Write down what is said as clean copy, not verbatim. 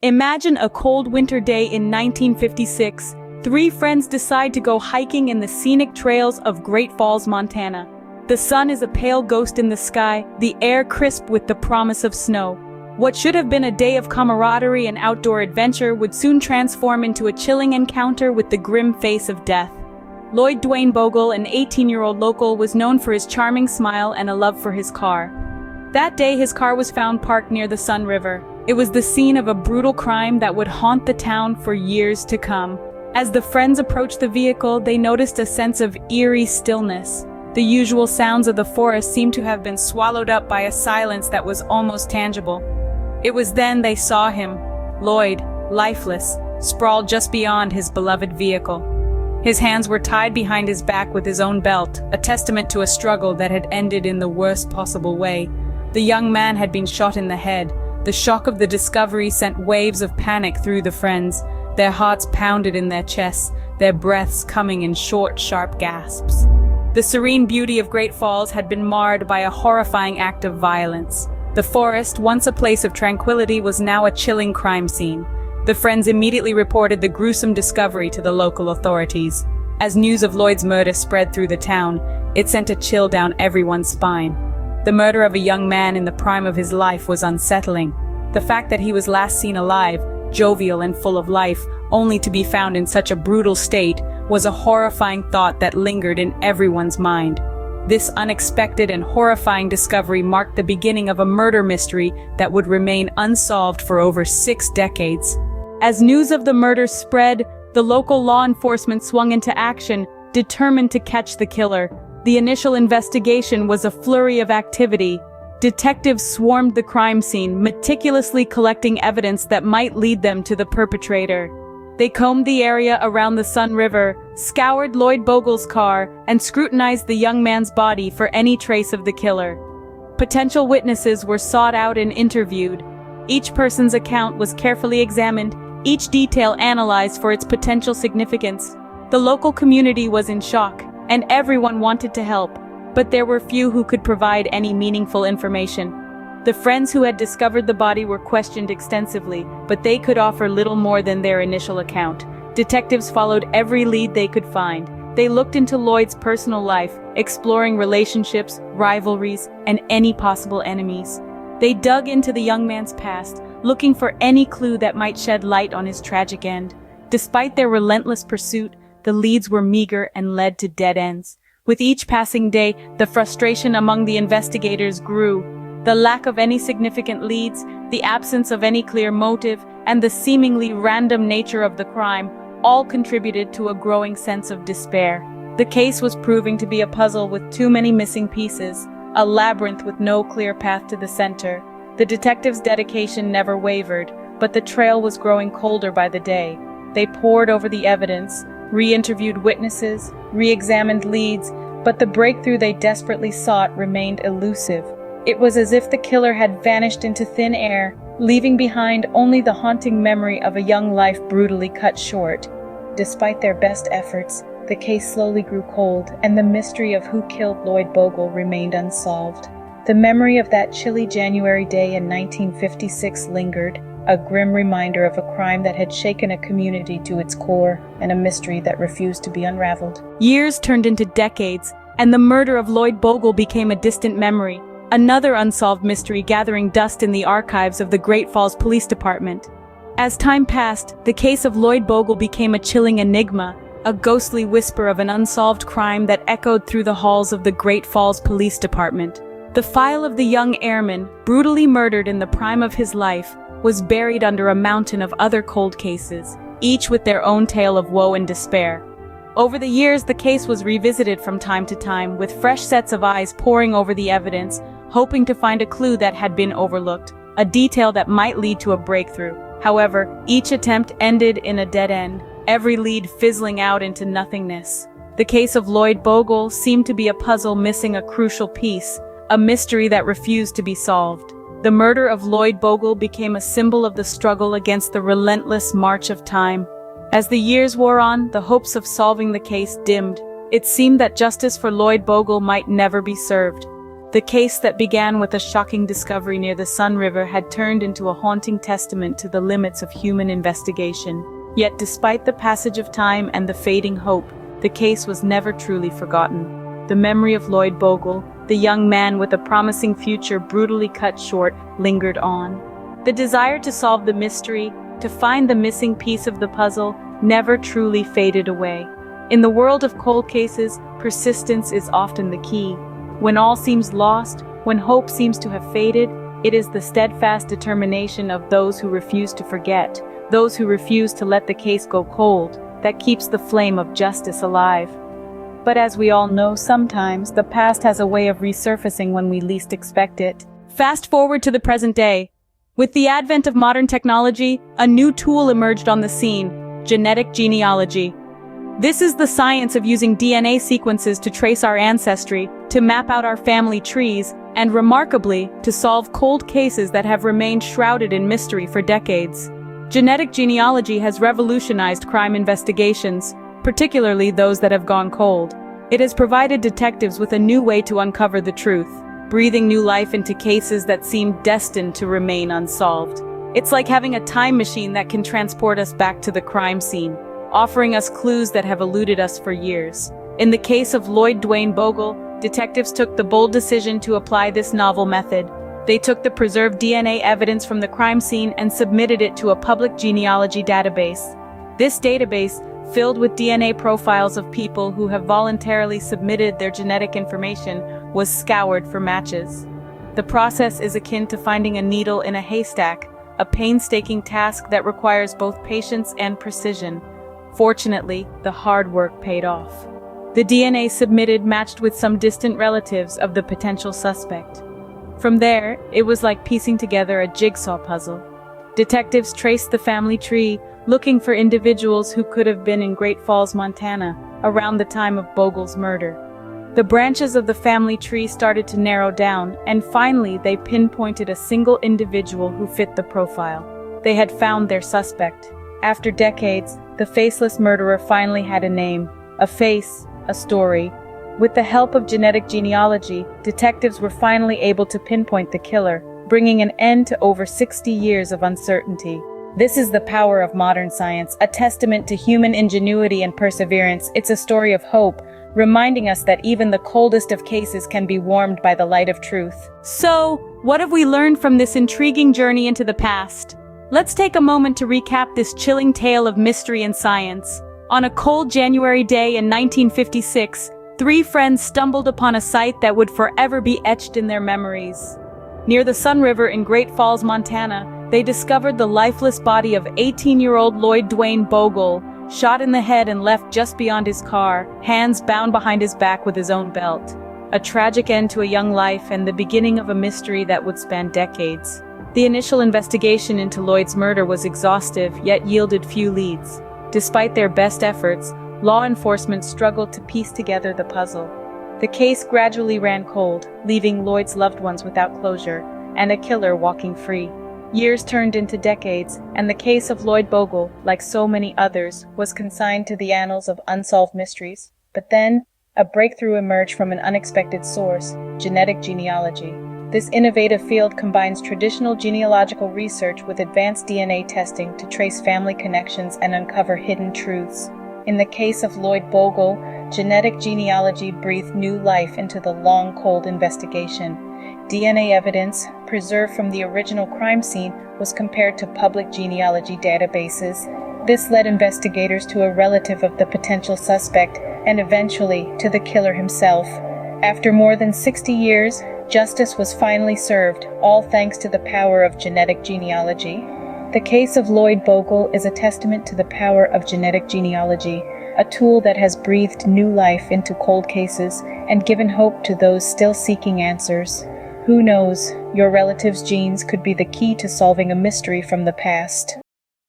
Imagine a cold winter day in 1956. Three friends decide to go hiking in the scenic trails of Great Falls, Montana. The sun is a pale ghost in the sky, the air crisp with the promise of snow. What should have been a day of camaraderie and outdoor adventure would soon transform into a chilling encounter with the grim face of death. Lloyd Duane Bogle, an 18-year-old local, was known for his charming smile and a love for his car. That day, his car was found parked near the Sun River. It was the scene of a brutal crime that would haunt the town for years to come. As the friends approached the vehicle, they noticed a sense of eerie stillness. The usual sounds of the forest seemed to have been swallowed up by a silence that was almost tangible. It was then they saw him, Lloyd, lifeless, sprawled just beyond his beloved vehicle. His hands were tied behind his back with his own belt, a testament to a struggle that had ended in the worst possible way. The young man had been shot in the head. The shock of the discovery sent waves of panic through the friends. Their hearts pounded in their chests, their breaths coming in short, sharp gasps. The serene beauty of Great Falls had been marred by a horrifying act of violence. The forest, once a place of tranquility, was now a chilling crime scene. The friends immediately reported the gruesome discovery to the local authorities. As news of Lloyd's murder spread through the town, it sent a chill down everyone's spine. The murder of a young man in the prime of his life was unsettling. The fact that he was last seen alive, jovial and full of life, only to be found in such a brutal state, was a horrifying thought that lingered in everyone's mind. This unexpected and horrifying discovery marked the beginning of a murder mystery that would remain unsolved for over 6 decades. As news of the murder spread, the local law enforcement swung into action, determined to catch the killer. The initial investigation was a flurry of activity. Detectives swarmed the crime scene, meticulously collecting evidence that might lead them to the perpetrator. They combed the area around the Sun River, scoured Lloyd Bogle's car, and scrutinized the young man's body for any trace of the killer. Potential witnesses were sought out and interviewed. Each person's account was carefully examined, each detail analyzed for its potential significance. The local community was in shock, and everyone wanted to help, but there were few who could provide any meaningful information. The friends who had discovered the body were questioned extensively, but they could offer little more than their initial account. Detectives followed every lead they could find. They looked into Lloyd's personal life, exploring relationships, rivalries, and any possible enemies. They dug into the young man's past, looking for any clue that might shed light on his tragic end. Despite their relentless pursuit, the leads were meager and led to dead ends. With each passing day, the frustration among the investigators grew. The lack of any significant leads, the absence of any clear motive, and the seemingly random nature of the crime all contributed to a growing sense of despair. The case was proving to be a puzzle with too many missing pieces, a labyrinth with no clear path to the center. The detectives' dedication never wavered, but the trail was growing colder by the day. They pored over the evidence, re-interviewed witnesses, re-examined leads, but the breakthrough they desperately sought remained elusive. It was as if the killer had vanished into thin air, leaving behind only the haunting memory of a young life brutally cut short. Despite their best efforts, the case slowly grew cold, and the mystery of who killed Lloyd Bogle remained unsolved. The memory of that chilly January day in 1956 lingered, a grim reminder of a crime that had shaken a community to its core, and a mystery that refused to be unraveled. Years turned into decades, and the murder of Lloyd Bogle became a distant memory, another unsolved mystery gathering dust in the archives of the Great Falls Police Department. As time passed, the case of Lloyd Bogle became a chilling enigma, a ghostly whisper of an unsolved crime that echoed through the halls of the Great Falls Police Department. The file of the young airman, brutally murdered in the prime of his life, was buried under a mountain of other cold cases, each with their own tale of woe and despair. Over the years, the case was revisited from time to time, with fresh sets of eyes poring over the evidence, hoping to find a clue that had been overlooked, a detail that might lead to a breakthrough. However, each attempt ended in a dead end, every lead fizzling out into nothingness. The case of Lloyd Bogle seemed to be a puzzle missing a crucial piece, a mystery that refused to be solved. The murder of Lloyd Bogle became a symbol of the struggle against the relentless march of time. As the years wore on, the hopes of solving the case dimmed. It seemed that justice for Lloyd Bogle might never be served. The case that began with a shocking discovery near the Sun River had turned into a haunting testament to the limits of human investigation. Yet despite the passage of time and the fading hope, the case was never truly forgotten. The memory of Lloyd Bogle, the young man with a promising future brutally cut short, lingered on. The desire to solve the mystery, to find the missing piece of the puzzle, never truly faded away. In the world of cold cases, persistence is often the key. When all seems lost, when hope seems to have faded, it is the steadfast determination of those who refuse to forget, those who refuse to let the case go cold, that keeps the flame of justice alive. But as we all know, sometimes the past has a way of resurfacing when we least expect it. Fast forward to the present day. With the advent of modern technology, a new tool emerged on the scene: genetic genealogy. This is the science of using DNA sequences to trace our ancestry, to map out our family trees, and remarkably, to solve cold cases that have remained shrouded in mystery for decades. Genetic genealogy has revolutionized crime investigations, particularly those that have gone cold. It has provided detectives with a new way to uncover the truth, breathing new life into cases that seemed destined to remain unsolved. It's like having a time machine that can transport us back to the crime scene, offering us clues that have eluded us for years. In the case of Lloyd Duane Bogle, detectives took the bold decision to apply this novel method. They took the preserved DNA evidence from the crime scene and submitted it to a public genealogy database. This database, filled with DNA profiles of people who have voluntarily submitted their genetic information, was scoured for matches. The process is akin to finding a needle in a haystack, a painstaking task that requires both patience and precision. Fortunately, the hard work paid off. The DNA submitted matched with some distant relatives of the potential suspect. From there, it was like piecing together a jigsaw puzzle. Detectives traced the family tree, looking for individuals who could have been in Great Falls, Montana, around the time of Bogle's murder. The branches of the family tree started to narrow down, and finally they pinpointed a single individual who fit the profile. They had found their suspect. After decades, the faceless murderer finally had a name, a face, a story. With the help of genetic genealogy, detectives were finally able to pinpoint the killer, bringing an end to over 60 years of uncertainty. This is the power of modern science, a testament to human ingenuity and perseverance. It's a story of hope, reminding us that even the coldest of cases can be warmed by the light of truth. So, what have we learned from this intriguing journey into the past? Let's take a moment to recap this chilling tale of mystery and science. On a cold January day in 1956, three friends stumbled upon a site that would forever be etched in their memories. Near the Sun River in Great Falls, Montana, they discovered the lifeless body of 18-year-old Lloyd Duane Bogle, shot in the head and left just beyond his car, hands bound behind his back with his own belt. A tragic end to a young life and the beginning of a mystery that would span decades. The initial investigation into Lloyd's murder was exhaustive, yet yielded few leads. Despite their best efforts, law enforcement struggled to piece together the puzzle. The case gradually ran cold, leaving Lloyd's loved ones without closure, and a killer walking free. Years turned into decades, and the case of Lloyd Bogle, like so many others, was consigned to the annals of unsolved mysteries. But then, a breakthrough emerged from an unexpected source: genetic genealogy. This innovative field combines traditional genealogical research with advanced DNA testing to trace family connections and uncover hidden truths. In the case of Lloyd Bogle, genetic genealogy breathed new life into the long, cold investigation. DNA evidence, preserved from the original crime scene, was compared to public genealogy databases. This led investigators to a relative of the potential suspect, and eventually to the killer himself. After more than 60 years, justice was finally served, all thanks to the power of genetic genealogy. The case of Lloyd Bogle is a testament to the power of genetic genealogy, a tool that has breathed new life into cold cases and given hope to those still seeking answers. Who knows, your relative's genes could be the key to solving a mystery from the past.